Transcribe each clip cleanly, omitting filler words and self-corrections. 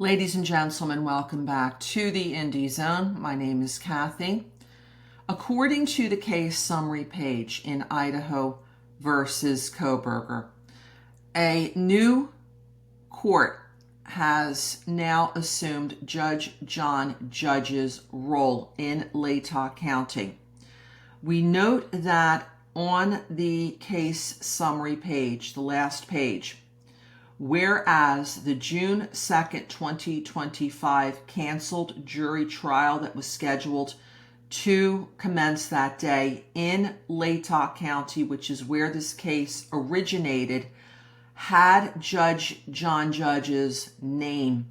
Ladies and gentlemen, welcome back to the Indie Zone. My name is Kathy. According to the case summary page in Idaho versus Kohberger, a new court has now assumed Judge John Judge's role in Latah County. We note that on the case summary page, the last page, whereas the June 2nd, 2025 canceled jury trial that was scheduled to commence that day in Latah County, which is where this case originated, had Judge John Judge's name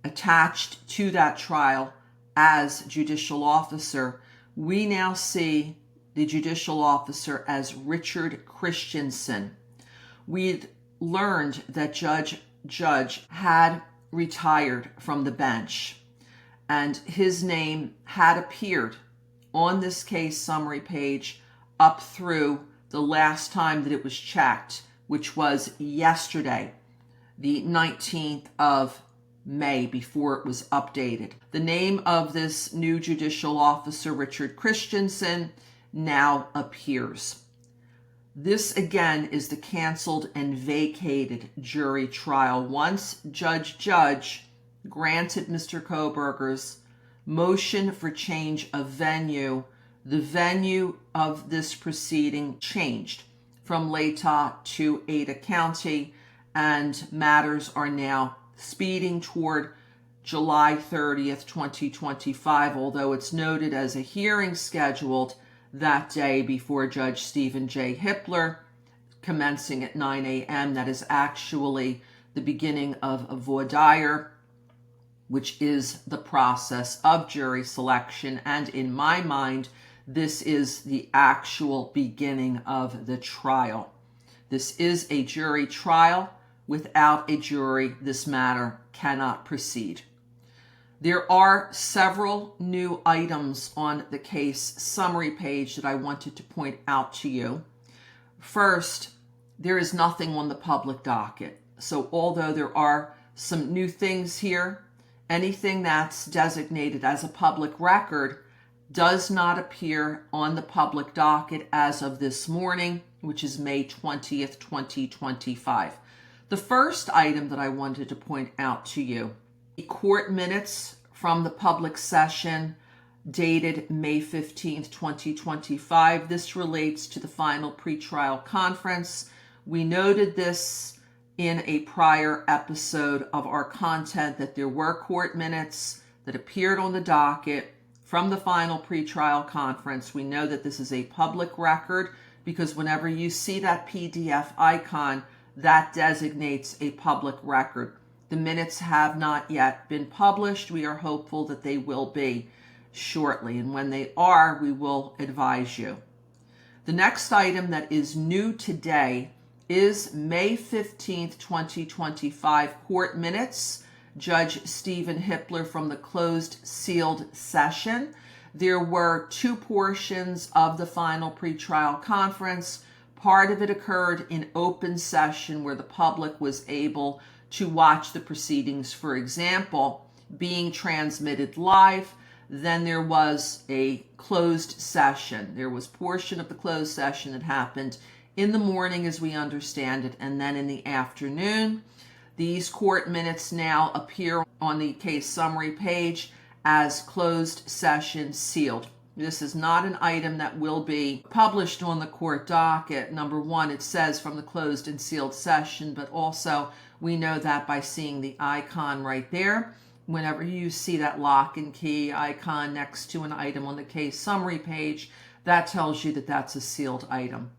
attached to that trial as judicial officer. We now see the judicial officer as Richard Christensen. We'd learned that Judge had retired from the bench, and his name had appeared on this case summary page up through the last time that it was checked, which was yesterday, the 19th of May, before it was updated. The name of this new judicial officer, Richard Christensen, now appears. This again is the canceled and vacated jury trial. Once Judge granted Mr. Kohberger's motion for change of venue, the venue of this proceeding changed from Latah to Latah County, and matters are now speeding toward July 30th, 2025, although it's noted as a hearing scheduled that day before Judge Stephen J. Hippler, commencing at 9 a.m. That is actually the beginning of a voir dire, which is the process of jury selection. And in my mind, this is the actual beginning of the trial. This is a jury trial. Without a jury, this matter cannot proceed. There are several new items on the case summary page that I wanted to point out to you. First, there is nothing on the public docket. So although there are some new things here, anything that's designated as a public record does not appear on the public docket as of this morning, which is May 20th, 2025. The first item that I wanted to point out to you, the court minutes from the public session dated May 15th, 2025. This relates to the final pretrial conference. We noted this in a prior episode of our content that there were court minutes that appeared on the docket from the final pretrial conference. We know that this is a public record because whenever you see that PDF icon, that designates a public record. The minutes have not yet been published. We are hopeful that they will be shortly, and when they are, we will advise you. The next item that is new today is May 15th, 2025 court minutes. Judge Stephen Hippler from the closed sealed session. There were two portions of the final pretrial conference. Part of it occurred in open session where the public was able to watch the proceedings, for example, being transmitted live. Then there was a closed session. There was portion of the closed session that happened in the morning as we understand it, and then in the afternoon. These court minutes now appear on the case summary page as closed session sealed. This is not an item that will be published on the court docket. Number one, it says from the closed and sealed session, but also we know that by seeing the icon right there. Whenever you see that lock and key icon next to an item on the case summary page, that tells you that that's a sealed item.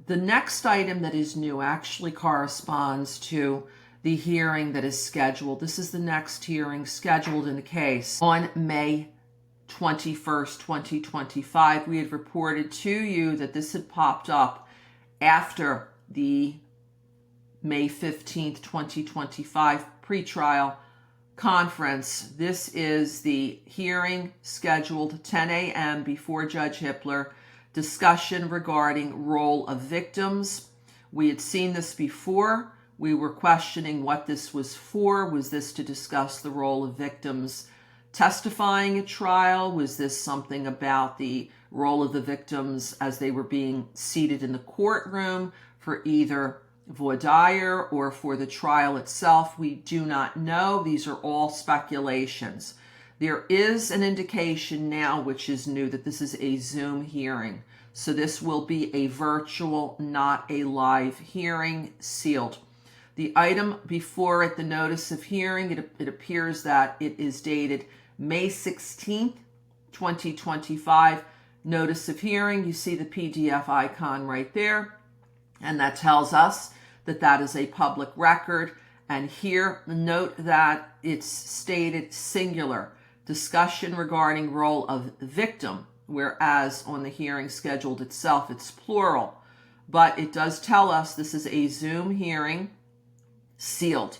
The next item that is new actually corresponds to the hearing that is scheduled. This is the next hearing scheduled in the case on May 21st, 2025. We had reported to you that this had popped up after the May 15th, 2025 pretrial conference. This is the hearing scheduled 10 a.m. before Judge Hippler. Discussion regarding role of victims. We had seen this before We were questioning what this was for. Was this to discuss the role of victims testifying at trial? Was this something about the role of the victims as they were being seated in the courtroom for either voir dire or for the trial itself? We do not know. These are all speculations. There is an indication now, which is new, that this is a Zoom hearing. So this will be a virtual, not a live hearing, sealed. The item before it, the notice of hearing, it appears that it is dated May 16th, 2025. Notice of hearing, you see the PDF icon right there, and that tells us that that is a public record. And here, note that it's stated singular, discussion regarding role of victim, whereas on the hearing scheduled itself, it's plural. But it does tell us this is a Zoom hearing, sealed.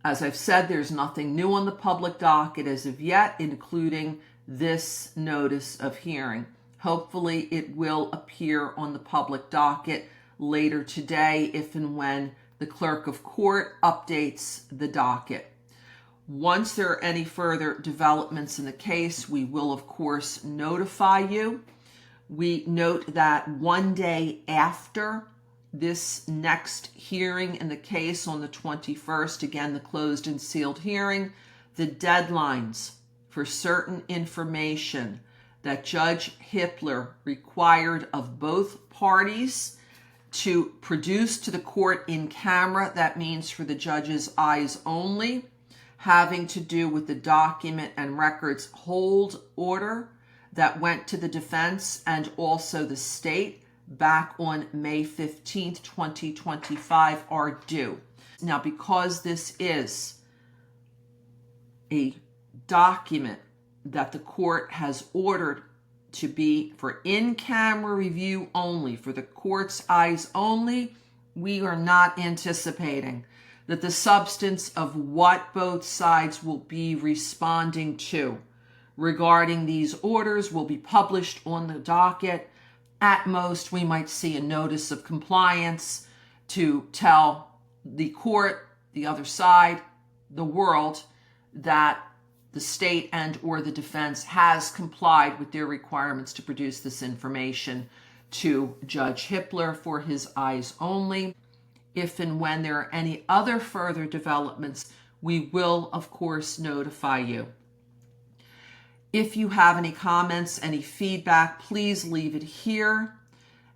As I've said, there's nothing new on the public docket as of yet, including this notice of hearing. Hopefully it will appear on the public docket later today if and when the clerk of court updates the docket. Once there are any further developments in the case, we will of course notify you. We note that one day after this next hearing in the case on the 21st, again, the closed and sealed hearing, the deadlines for certain information that Judge Hippler required of both parties to produce to the court in camera, that means for the judge's eyes only, having to do with the document and records hold order that went to the defense and also the state back on May 15th, 2025 are due. Now, because this is a document that the court has ordered to be for in-camera review only, for the court's eyes only, we are not anticipating that the substance of what both sides will be responding to regarding these orders will be published on the docket. At most, we might see a notice of compliance to tell the court, the other side, the world, that the state and or the defense has complied with their requirements to produce this information to Judge Hippler for his eyes only. If and when there are any other further developments, we will, of course, notify you. If you have any comments, any feedback, please leave it here.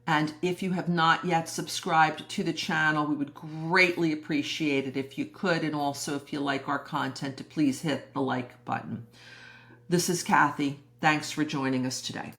And if you have not yet subscribed to the channel, we would greatly appreciate it if you could. And also, if you like our content, to please hit the like button. This is Kathy. Thanks for joining us today.